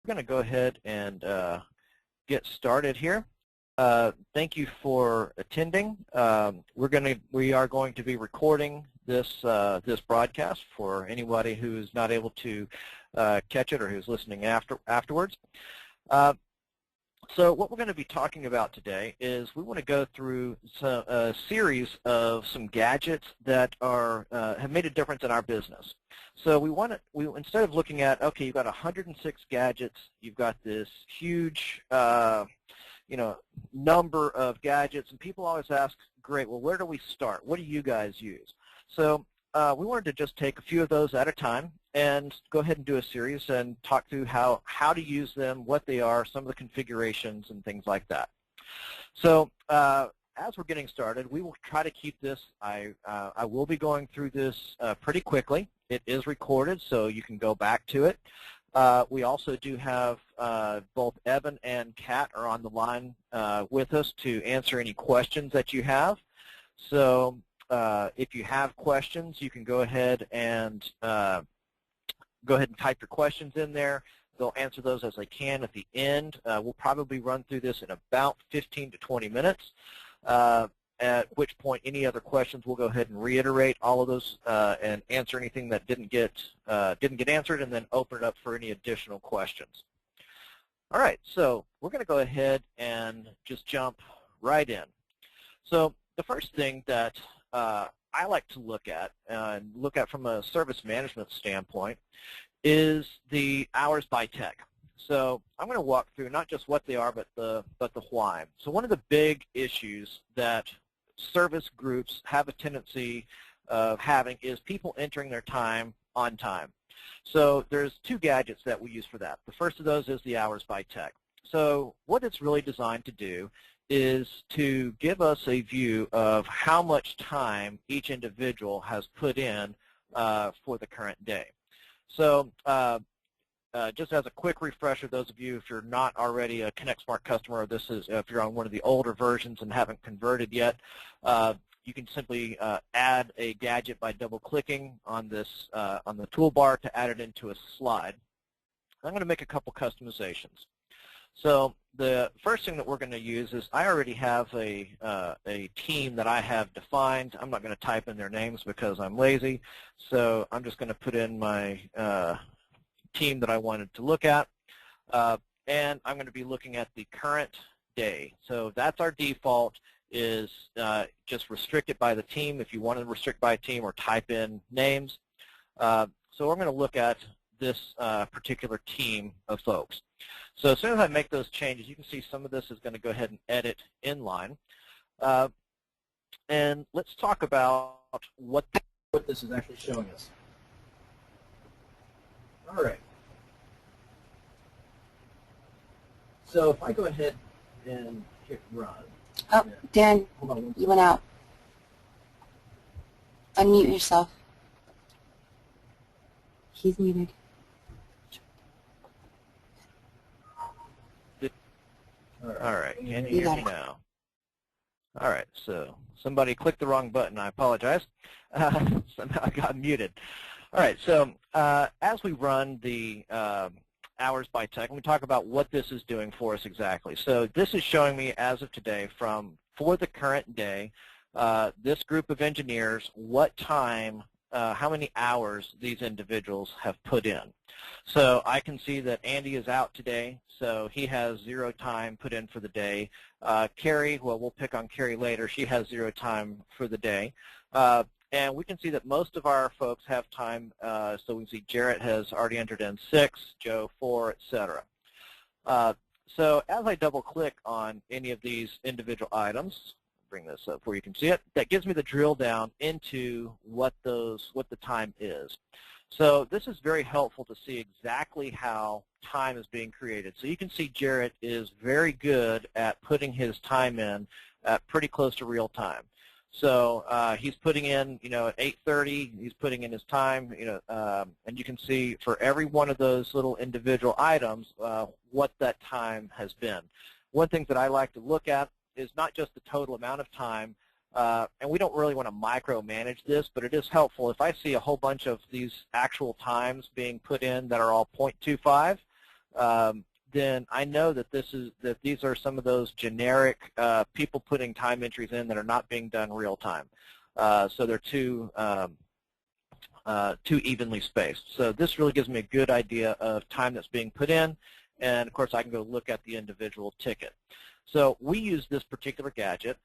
We're going to go ahead and get started here. Thank you for attending. We are going to be recording this this broadcast for anybody who's not able to catch it or who's listening afterwards. So what we're going to be talking about today is we want to go through a series of some gadgets that are have made a difference in our business. So instead of looking at, okay, you've got 106 gadgets, you've got this huge number of gadgets, and people always ask, great, well, where do we start? What do you guys use? So we wanted to just take a few of those at a time and go ahead and do a series and talk through how to use them, what they are, some of the configurations, and things like that. So as we're getting started, we will try to keep this. I will be going through this pretty quickly. It is recorded, so you can go back to it. We also do have both Evan and Kat are on the line with us to answer any questions that you have. So if you have questions, you can go ahead and type your questions in there. They'll answer those as they can at the end. We'll probably run through this in about 15 to 20 minutes, at which point any other questions we'll go ahead and reiterate all of those and answer anything that didn't get answered, and then open it up for any additional questions. All right, so we're going to go ahead and just jump right in. So the first thing that I like to look at from a service management standpoint is the hours by tech. So I'm going to walk through not just what they are, but the why. So one of the big issues that service groups have a tendency of having is people entering their time on time. So there's two gadgets that we use for that. The first of those is the hours by tech. So what it's really designed to do is to give us a view of how much time each individual has put in for the current day. So just as a quick refresher, those of you, if you're not already a ConnectSMART customer, or if you're on one of the older versions and haven't converted yet, you can simply add a gadget by double-clicking on this on the toolbar to add it into a slide. I'm going to make a couple customizations. So the first thing that we're going to use is I already have a team that I have defined. I'm not going to type in their names because I'm lazy, so I'm just going to put in my team that I wanted to look at, and I'm going to be looking at the current day. So that's our default, is just restrict it by the team if you want to restrict by team, or type in names. So we're going to look at this particular team of folks. So as soon as I make those changes, you can see some of this is going to go ahead and edit inline. And let's talk about what this is actually showing us. All right. So if I go ahead and hit run. Oh, Dan, you went out. Unmute yourself. He's muted. All right, can you hear me now? All right, so somebody clicked the wrong button. I apologize. Somehow I got muted. All right, so as we run the hours by tech, let me talk about what this is doing for us exactly. So this is showing me, as of today, for the current day, this group of engineers, what time, how many hours these individuals have put in. So I can see that Andy is out today, so he has 0 time put in for the day. Carrie, well, we'll pick on Carrie later. She has 0 time for the day. And we can see that most of our folks have time, so we can see Jarrett has already entered in 6, Joe 4, etc. So as I double-click on any of these individual items, bring this up where you can see it, that gives me the drill down into what the time is. So this is very helpful to see exactly how time is being created. So you can see Jarrett is very good at putting his time in at pretty close to real time. So he's putting in, at 8:30, he's putting in his time, and you can see for every one of those little individual items what that time has been. One thing that I like to look at is not just the total amount of time, and we don't really want to micromanage this, but it is helpful. If I see a whole bunch of these actual times being put in that are all 0.25, then I know that these are some of those generic people putting time entries in that are not being done real time. So they're too evenly spaced. So this really gives me a good idea of time that's being put in, and of course I can go look at the individual ticket. So we use this particular gadget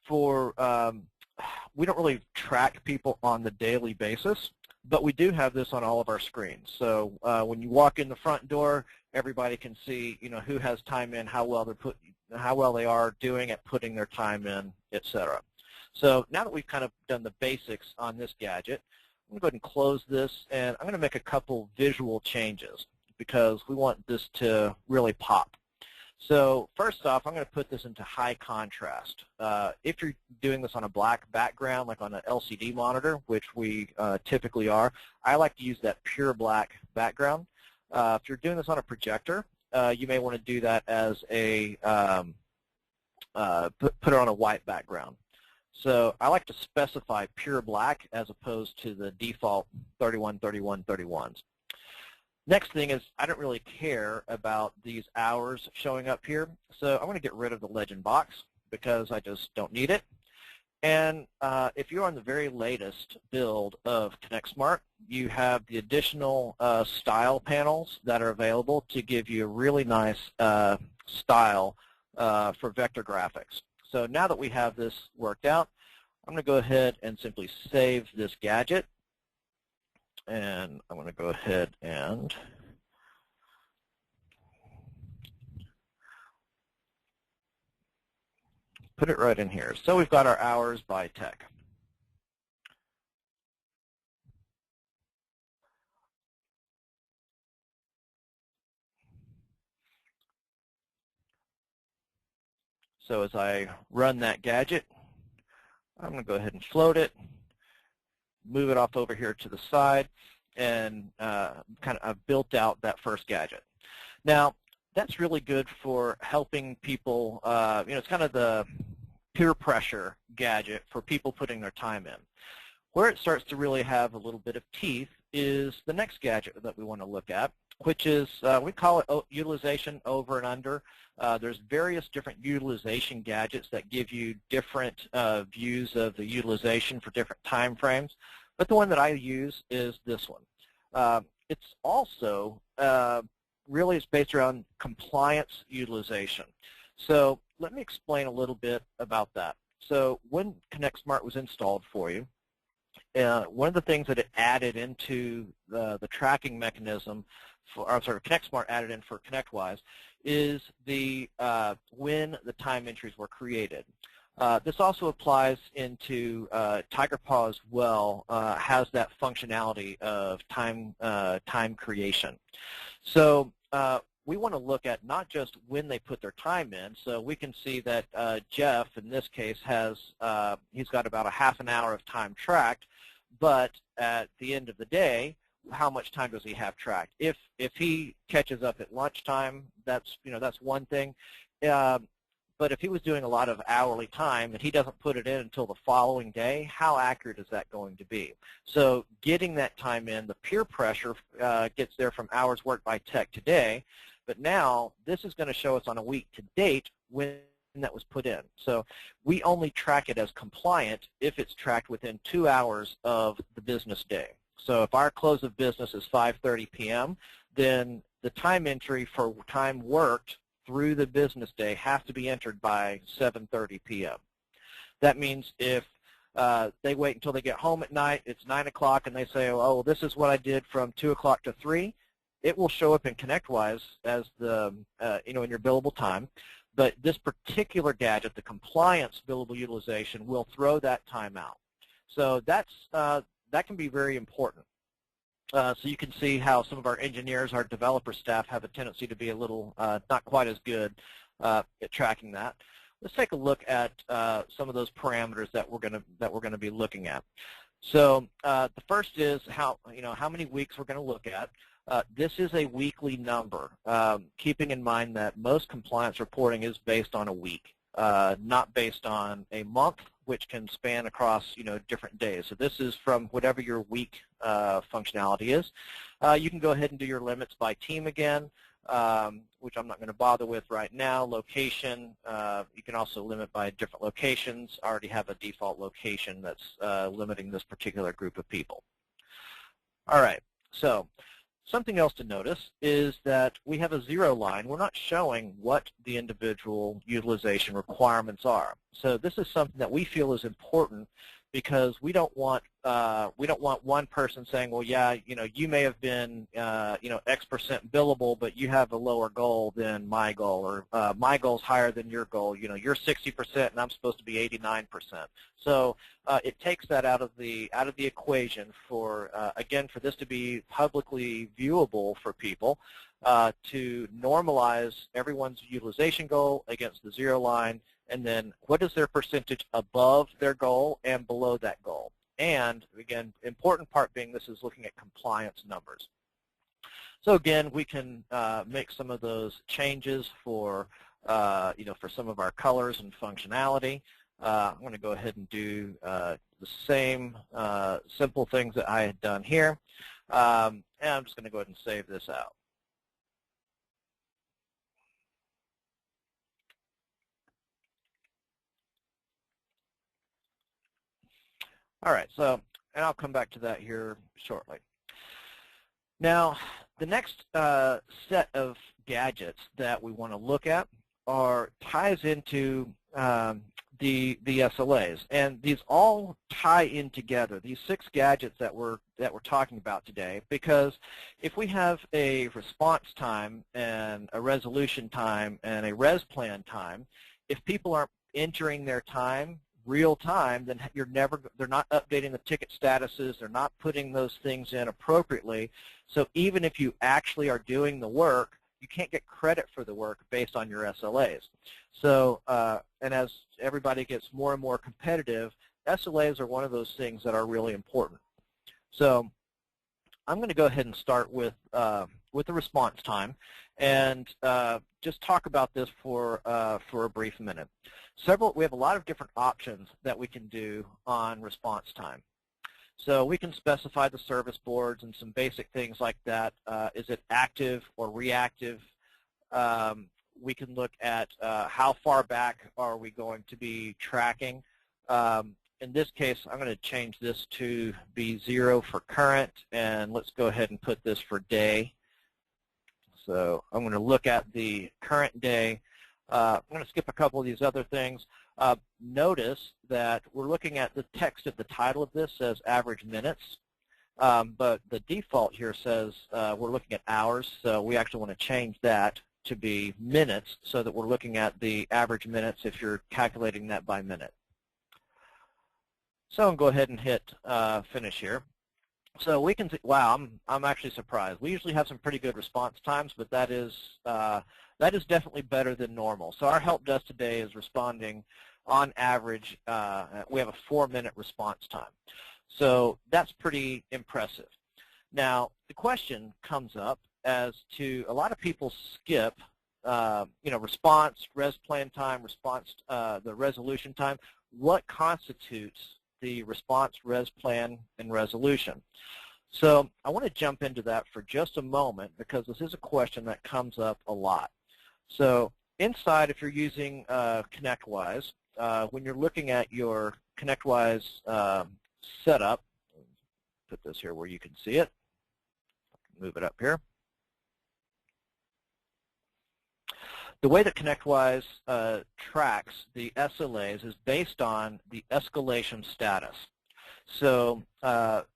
for, we don't really track people on the daily basis, but we do have this on all of our screens. So when you walk in the front door, everybody can see, who has time in, how well they are doing at putting their time in, etc. So now that we've kind of done the basics on this gadget, I'm going to go ahead and close this, and I'm going to make a couple visual changes because we want this to really pop. So first off, I'm going to put this into high contrast. If you're doing this on a black background, like on an LCD monitor, which we typically are, I like to use that pure black background. If you're doing this on a projector, you may want to do that as a, put it on a white background. So I like to specify pure black as opposed to the default 31-31-31s. Next thing is I don't really care about these hours showing up here, so I'm going to get rid of the legend box because I just don't need it. And if you're on the very latest build of ConnectSMART, you have the additional style panels that are available to give you a really nice style for vector graphics. So now that we have this worked out, I'm going to go ahead and simply save this gadget. And I'm going to go ahead and put it right in here. So we've got our hours by tech. So as I run that gadget, I'm going to go ahead and float it, move it off over here to the side, and I've built out that first gadget. Now, that's really good for helping people, it's kind of the peer pressure gadget for people putting their time in. Where it starts to really have a little bit of teeth is the next gadget that we want to look at, which is, we call it Utilization Over and Under. There's various different utilization gadgets that give you different views of the utilization for different time frames, but the one that I use is this one. It's also really is based around compliance utilization. So let me explain a little bit about that. So when ConnectSMART was installed for you, one of the things that it added into the tracking mechanism, ConnectSMART added in for ConnectWise, is the when the time entries were created. This also applies into TigerPaw as well, has that functionality of time creation. So we want to look at not just when they put their time in. So we can see that Jeff, in this case, has he's got about a half an hour of time tracked, but at the end of the day, how much time does he have tracked? If he catches up at lunchtime, that's one thing. But if he was doing a lot of hourly time and he doesn't put it in until the following day, how accurate is that going to be? So getting that time in, the peer pressure gets there from hours worked by tech today, but now this is going to show us on a week to date when that was put in. So we only track it as compliant if it's tracked within 2 hours of the business day. So if our close of business is 5:30 p.m., then the time entry for time worked through the business day has to be entered by 7:30 p.m. That means if they wait until they get home at night, it's 9 o'clock, and they say, oh, well, this is what I did from 2 o'clock to 3, it will show up in ConnectWise as the, in your billable time. But this particular gadget, the compliance billable utilization, will throw that time out. So that's, that can be very important. So you can see how some of our engineers, our developer staff, have a tendency to be a little not quite as good at tracking that. Let's take a look at some of those parameters that we're going to be looking at. So the first is how many weeks we're going to look at. This is a weekly number, keeping in mind that most compliance reporting is based on a week. not based on a month, which can span across, different days. So this is from whatever your week functionality is. You can go ahead and do your limits by team again, which I'm not going to bother with right now. Location, you can also limit by different locations. I already have a default location that's limiting this particular group of people. All right, so something else to notice is that we have a zero line. We're not showing what the individual utilization requirements are. So this is something that we feel is important because we don't want one person saying, well, yeah, you may have been X% billable, but you have a lower goal than my goal, or my goal's higher than your goal. You're 60% and I'm supposed to be 89%. So it takes that out of the equation for again, for this to be publicly viewable for people, to normalize everyone's utilization goal against the zero line, and then what is their percentage above their goal and below that goal. And again, important part being this is looking at compliance numbers. So again, we can make some of those changes for for some of our colors and functionality. I'm going to go ahead and do the same simple things that I had done here, and I'm just going to go ahead and save this out. All right, so, and I'll come back to that here shortly. Now, the next set of gadgets that we want to look at ties into the SLAs, and these all tie in together. These 6 gadgets that we're talking about today, because if we have a response time and a resolution time and a Resplan time, if people aren't entering their time real time, then they're not updating the ticket statuses, they're not putting those things in appropriately. So even if you actually are doing the work, you can't get credit for the work based on your SLAs. So, and as everybody gets more and more competitive, SLAs are one of those things that are really important. So I'm going to go ahead and start with the response time, and just talk about this for a brief minute. We have a lot of different options that we can do on response time. So we can specify the service boards and some basic things like that. Is it active or reactive? We can look at how far back are we going to be tracking. In this case, I'm going to change this to be 0 for current, and let's go ahead and put this for day. So I'm going to look at the current day. I'm going to skip a couple of these other things. Notice that we're looking at the text at the title of this says average minutes, but the default here says we're looking at hours, so we actually want to change that to be minutes so that we're looking at the average minutes if you're calculating that by minute. So I'll go ahead and hit finish here. So we can see, wow, I'm actually surprised. We usually have some pretty good response times, but that is definitely better than normal. So our help desk today is responding on average. We have a 4-minute response time. So that's pretty impressive. Now the question comes up as to a lot of people skip response, Resplan time, response, the resolution time. What constitutes the response, Resplan, and resolution? So I want to jump into that for just a moment because this is a question that comes up a lot. So inside, if you're using ConnectWise, when you're looking at your ConnectWise setup, put this here where you can see it, move it up here. The way that ConnectWise tracks the SLAs is based on the escalation status. So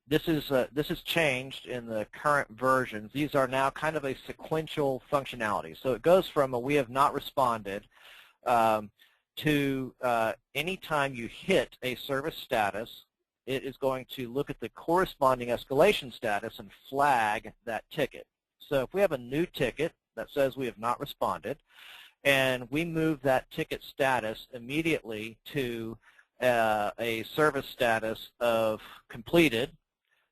this is changed in the current versions. These are now kind of a sequential functionality. So it goes from a we have not responded to any time you hit a service status, it is going to look at the corresponding escalation status and flag that ticket. So if we have a new ticket that says we have not responded, and we move that ticket status immediately to a service status of completed,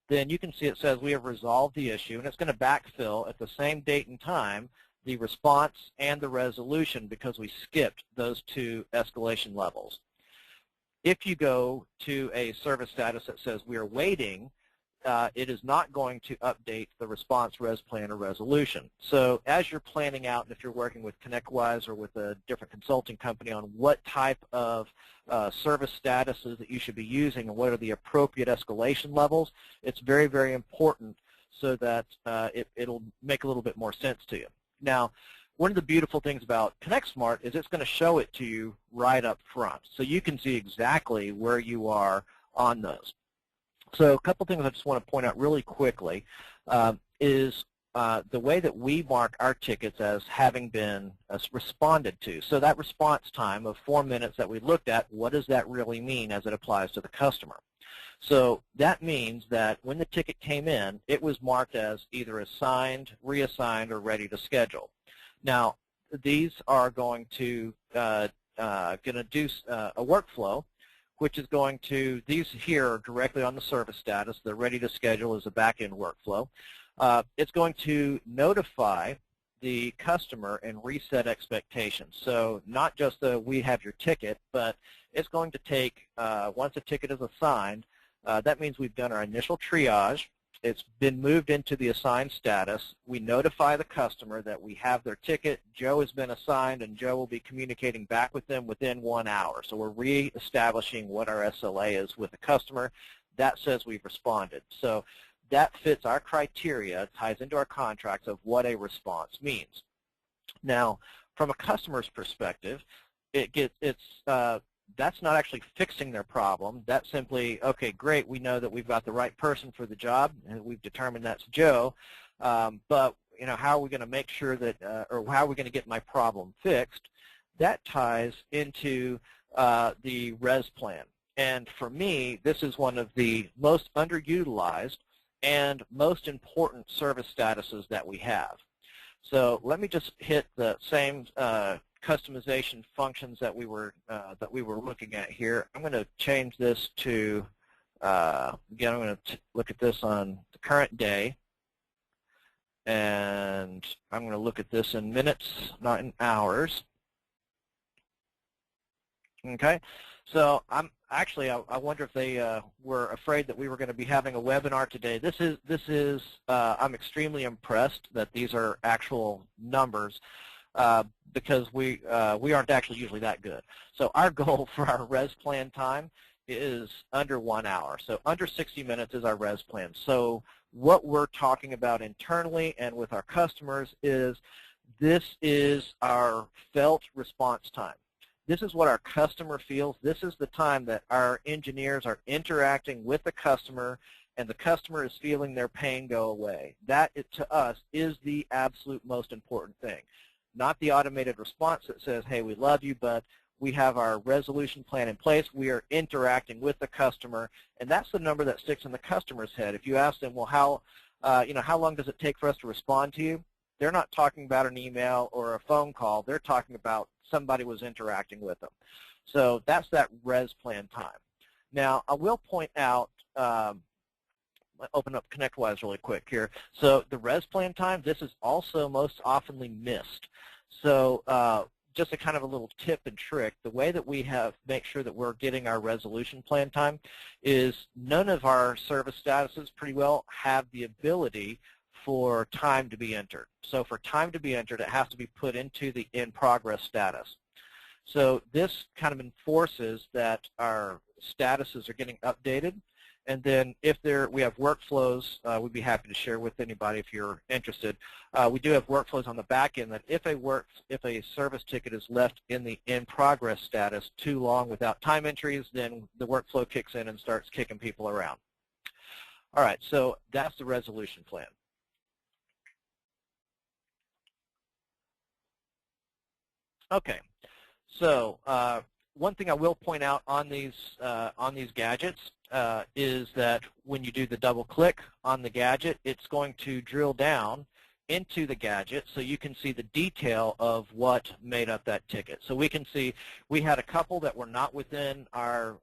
then you can see it says we have resolved the issue, and it's going to backfill at the same date and time the response and the resolution because we skipped those two escalation levels. If you go to a service status that says we are waiting, it is not going to update the response res plan or resolution. So as you're planning out, and if you're working with ConnectWise or with a different consulting company on what type of service statuses that you should be using and what are the appropriate escalation levels, it's very, very important so that it'll make a little bit more sense to you. Now, one of the beautiful things about ConnectSMART is it's going to show it to you right up front, so you can see exactly where you are on those. So a couple things I just want to point out really quickly is the way that we mark our tickets as having been responded to. So that response time of 4 minutes that we looked at, what does that really mean as it applies to the customer? So that means that when the ticket came in, it was marked as either assigned, reassigned, or ready to schedule. Now, these are going to do a workflow, which is going to, these here are directly on the service status. The ready to schedule is a back-end workflow. It's going to notify the customer and reset expectations. So not just the we have your ticket, but it's going to take, once a ticket is assigned, that means we've done our initial triage. It's been moved into the assigned status. We notify the customer that we have their ticket. Joe has been assigned, and Joe will be communicating back with them within 1 hour. So we're reestablishing what our SLA is with the customer. That says we've responded. So that fits our criteria, ties into our contracts of what a response means. Now, from a customer's perspective, that's not actually fixing their problem. That's simply, okay, great, we know that we've got the right person for the job, and we've determined that's Joe, but how are we going to make sure that, or how are we going to get my problem fixed? That ties into the res plan. And for me, this is one of the most underutilized and most important service statuses that we have. So let me just hit the same customization functions that we were looking at here. I'm going to change this to again. I'm going to look at this on the current day, and I'm going to look at this in minutes, not in hours. Okay, so I wonder if they were afraid that we were going to be having a webinar today. This is I'm extremely impressed that these are actual numbers. Because we aren't actually usually that good. So our goal for our res plan time is under 1 hour. So under 60 minutes is our res plan. So what we're talking about internally and with our customers is this is our felt response time. This is what our customer feels. This is the time that our engineers are interacting with the customer, and the customer is feeling their pain go away. That, to us, is the absolute most important thing. Not the automated response that says, hey, we love you, but we have our resolution plan in place. We are interacting with the customer, and that's the number that sticks in the customer's head. If you ask them, well, how long does it take for us to respond to you? They're not talking about an email or a phone call. They're talking about somebody was interacting with them. So that's that res plan time. Now, I will point out, open up ConnectWise really quick here. So the res plan time, this is also most oftenly missed. So just a kind of a little tip and trick, the way that we make sure that we're getting our resolution plan time is none of our service statuses pretty well have the ability for time to be entered. So for time to be entered, it has to be put into the in progress status. So this kind of enforces that our statuses are getting updated. And then if we have workflows, we'd be happy to share with anybody if you're interested. We do have workflows on the back end that if a service ticket is left in the in progress status too long without time entries, then the workflow kicks in and starts kicking people around. All right, so that's the resolution plan. Okay, so one thing I will point out on these gadgets is that when you do the double click on the gadget, it's going to drill down into the gadget so you can see the detail of what made up that ticket. So we can see we had a couple that were not within our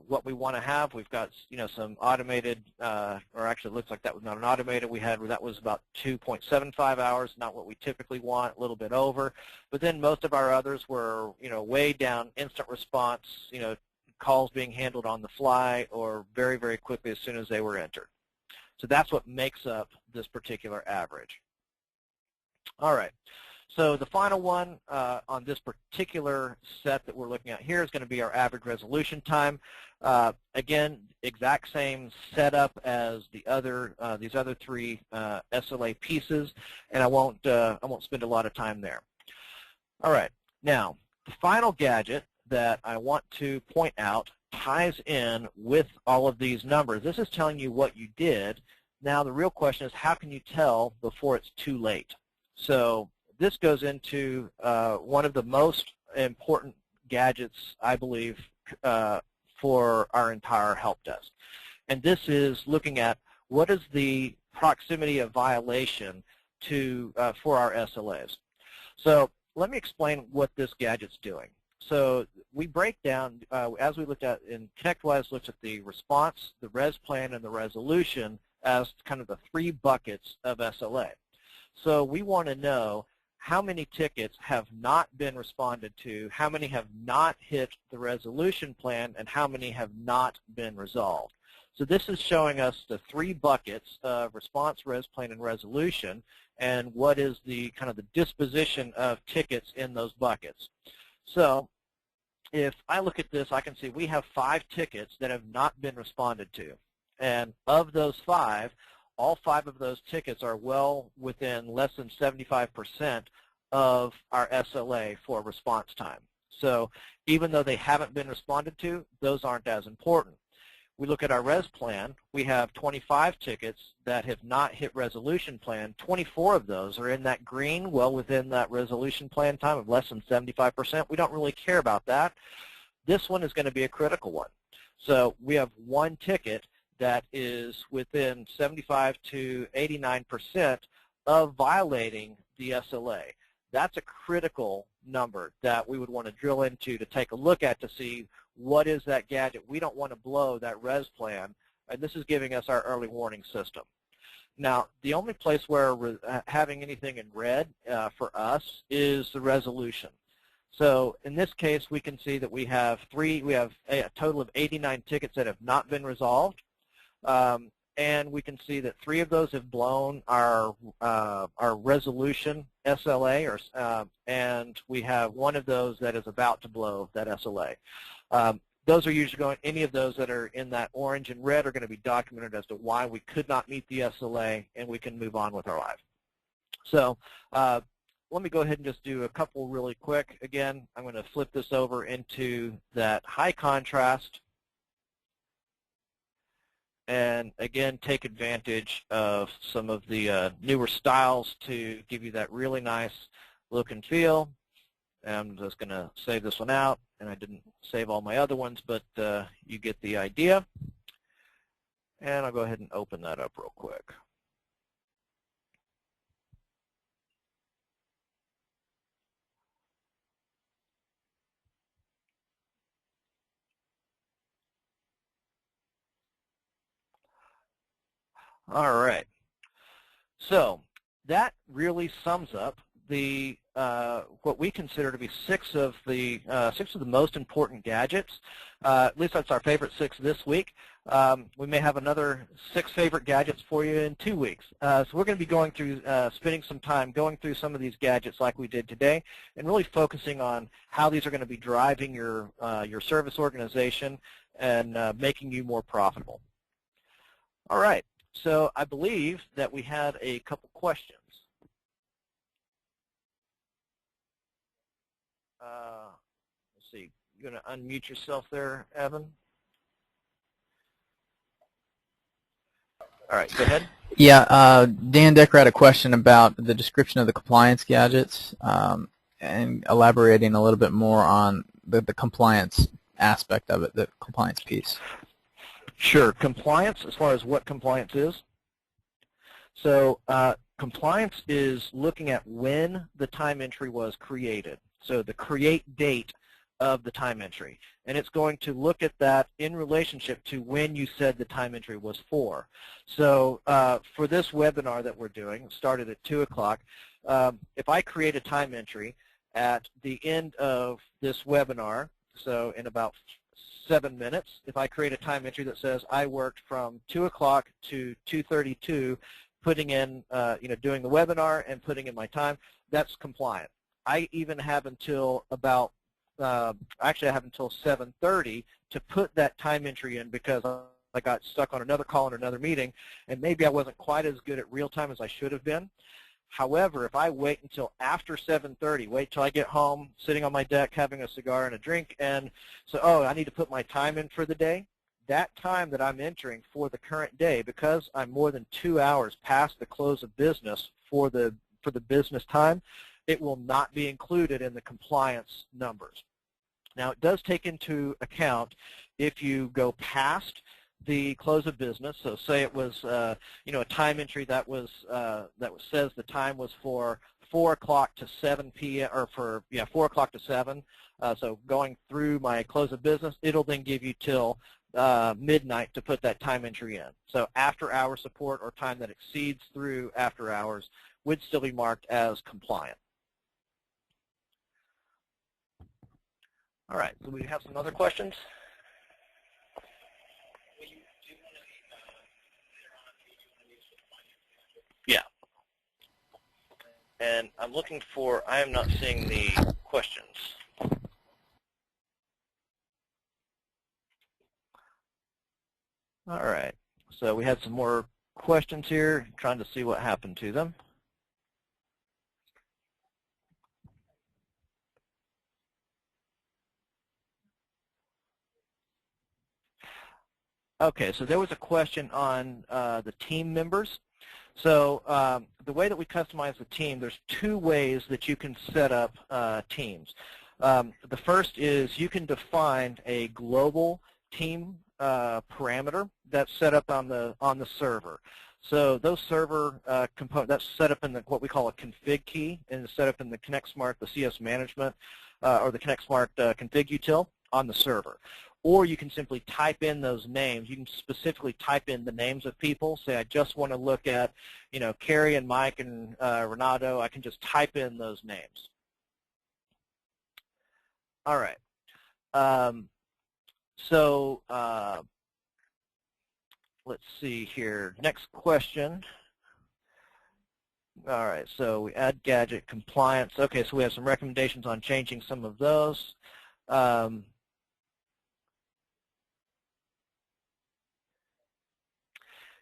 what we want to have. We've got some automated, or actually it looks like that was not an automated. We had that was about 2.75 hours, not what we typically want, a little bit over. But then most of our others were way down, instant response, calls being handled on the fly or very, very quickly as soon as they were entered. So that's what makes up this particular average. All right. So the final one on this particular set that we're looking at here is going to be our Avg Resolution Time. Again, exact same setup as the other these other three SLA pieces, and I won't spend a lot of time there. All right. Now, the final gadget that I want to point out ties in with all of these numbers. This is telling you what you did. Now the real question is, how can you tell before it's too late? So this goes into one of the most important gadgets, I believe, for our entire help desk. And this is looking at what is the proximity of violation to for our SLAs. So let me explain what this gadget's doing. So we break down, as we looked at in ConnectWise, looked at the response, the res plan, and the resolution as kind of the three buckets of SLA. So we want to know how many tickets have not been responded to, how many have not hit the resolution plan, and how many have not been resolved. So this is showing us the three buckets of response, res plan, and resolution, and what is the kind of the disposition of tickets in those buckets. So if I look at this, I can see we have 5 tickets that have not been responded to. And of those 5, all 5 of those tickets are well within less than 75% of our SLA for response time. So even though they haven't been responded to, those aren't as important. We look at our res plan, we have 25 tickets that have not hit resolution plan. 24 of those are in that green, well within that resolution plan time of less than 75%. We don't really care about that. This one is going to be a critical one. So we have 1 ticket that is within 75 to 89% of violating the SLA. That's a critical number that we would want to drill into to take a look at to see what is that gadget. We don't want to blow that res plan, and this is giving us our early warning system. Now, the only place where we're having anything in red for us is the resolution. So in this case, we can see that we have a total of 89 tickets that have not been resolved. And we can see that 3 of those have blown our resolution SLA, and we have 1 of those that is about to blow that SLA. Those are usually going, any of those that are in that orange and red are going to be documented as to why we could not meet the SLA, and we can move on with our life. So let me go ahead and just do a couple really quick. Again, I'm going to flip this over into that high contrast, and again take advantage of some of the newer styles to give you that really nice look and feel. And I'm just going to save this one out, and I didn't save all my other ones, but you get the idea. And I'll go ahead and open that up real quick. All right. So that really sums up the what we consider to be 6 of the most important gadgets. At least that's our favorite 6 this week. We may have another 6 favorite gadgets for you in 2 weeks. So we're going to be going through, spending some time going through some of these gadgets like we did today, and really focusing on how these are going to be driving your service organization and making you more profitable. All right. So I believe that we had a couple questions. Let's see. You're going to unmute yourself there, Evan? All right, go ahead. Yeah, Dan Decker had a question about the description of the compliance gadgets and elaborating a little bit more on the compliance aspect of it, the compliance piece. Sure. Compliance, as far as what compliance is? So compliance is looking at when the time entry was created. So the create date of the time entry. And it's going to look at that in relationship to when you said the time entry was for. So for this webinar that we're doing, started at 2 o'clock, if I create a time entry at the end of this webinar, so in about 7 minutes, if I create a time entry that says I worked from 2 o'clock to 2:32, putting in, doing the webinar and putting in my time, that's compliant. I even have until about, actually I have until 7:30 to put that time entry in because I got stuck on another call in another meeting, and maybe I wasn't quite as good at real time as I should have been. However, if I wait until after 7:30, wait till I get home, sitting on my deck, having a cigar and a drink, and so, oh, I need to put my time in for the day, that time that I'm entering for the current day, because I'm more than 2 hours past the close of business for the business time, it will not be included in the compliance numbers. Now, it does take into account if you go past the close of business. So say it was, a time entry that says the time was for 4 o'clock to 7 p.m. or 4 o'clock to 7. So going through my close of business, it'll then give you till midnight to put that time entry in. So after-hour support or time that exceeds through after hours would still be marked as compliant. All right, so we have some other questions. Yeah. And I'm looking for, I am not seeing the questions. All right, so we had some more questions here, trying to see what happened to them. Okay, so there was a question on the team members. So the way that we customize the team, there's 2 ways that you can set up teams. The first is you can define a global team parameter that's set up on the server. So those server components, that's set up in what we call a config key, and it's set up in the ConnectSMART, the CS management, or the ConnectSMART config util on the server. Or you can simply type in those names. You can specifically type in the names of people. Say I just want to look at, Carrie and Mike and Renato. I can just type in those names. All right. Let's see here. Next question. All right, so we add gadget compliance. Okay, so we have some recommendations on changing some of those.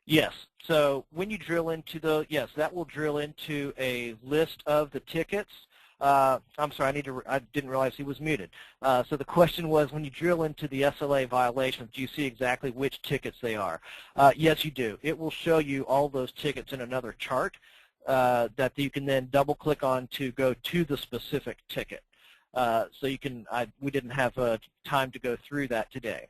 Yes, so when you drill into yes, that will drill into a list of the tickets. I'm sorry, I didn't realize he was muted. So the question was, when you drill into the SLA violations, do you see exactly which tickets they are? Yes, you do. It will show you all those tickets in another chart that you can then double-click on to go to the specific ticket. So you can, we didn't have time to go through that today.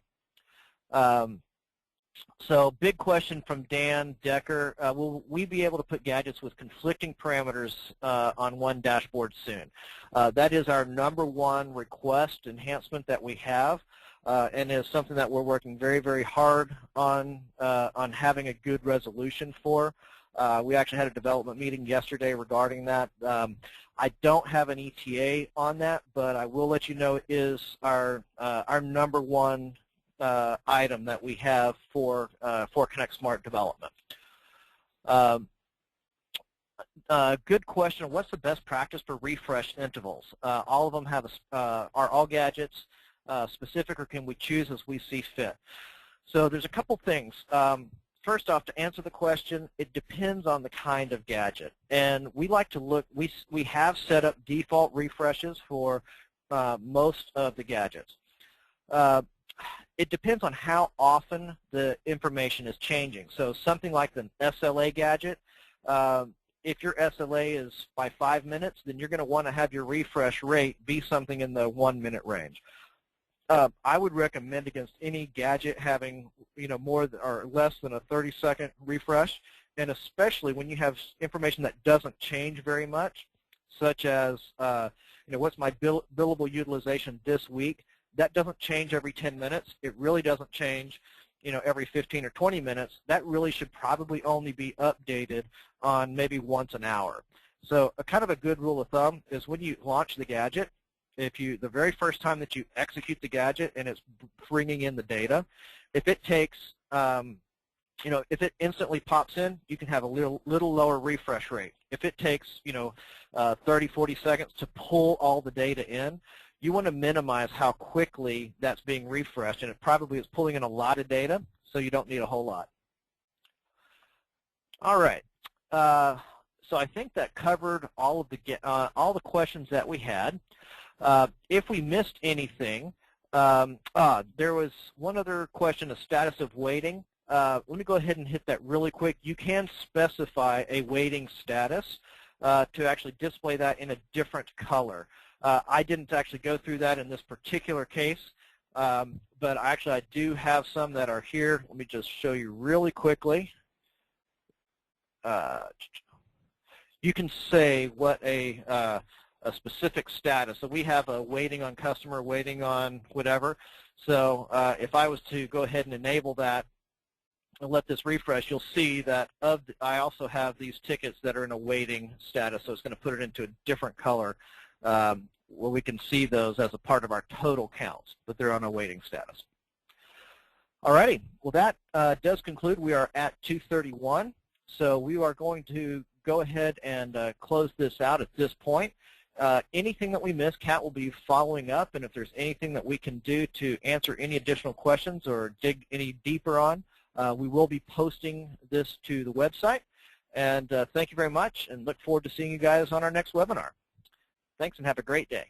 So big question from Dan Decker. Will we be able to put gadgets with conflicting parameters on one dashboard soon? That is our #1 request enhancement that we have, and is something that we're working very, very hard on having a good resolution for. We actually had a development meeting yesterday regarding that. I don't have an ETA on that, but I will let you know it is our #1 item that we have for ConnectSMART development. Good question. What's the best practice for refresh intervals? All of them have are all gadgets specific, or can we choose as we see fit? So there's a couple things. First off, to answer the question, it depends on the kind of gadget, and we like to look. We have set up default refreshes for most of the gadgets. It depends on how often the information is changing. So something like the SLA gadget, if your SLA is by 5 minutes, then you're going to want to have your refresh rate be something in the 1 minute range. I would recommend against any gadget having more or less than a 30-second refresh. and especially when you have information that doesn't change very much, such as what's my billable utilization this week. That doesn't change every 10 minutes. It really doesn't change every 15 or 20 minutes. That really should probably only be updated on maybe once an hour. So a kind of a good rule of thumb is when you launch the gadget, the very first time that you execute the gadget and it's bringing in the data, if it takes, if it instantly pops in, you can have a little lower refresh rate. If it takes, 30, 40 seconds to pull all the data in, you want to minimize how quickly that's being refreshed, and it probably is pulling in a lot of data, so you don't need a whole lot. All right. So I think that covered all of the questions that we had. If we missed anything, there was one other question, a status of waiting. Let me go ahead and hit that really quick. You can specify a waiting status to actually display that in a different color. I didn't actually go through that in this particular case, but I do have some that are here. Let me just show you really quickly. You can say what a specific status. So we have a waiting on customer, waiting on whatever. So if I was to go ahead and enable that and let this refresh, you'll see that I also have these tickets that are in a waiting status. So it's going to put it into a different color where we can see those as a part of our total counts, but they're on a waiting status. All righty. Well, that does conclude. We are at 2:31. So we are going to go ahead and close this out at this point. Anything that we missed, Kat will be following up, and if there's anything that we can do to answer any additional questions or dig any deeper on, we will be posting this to the website. And thank you very much, and look forward to seeing you guys on our next webinar. Thanks, and have a great day.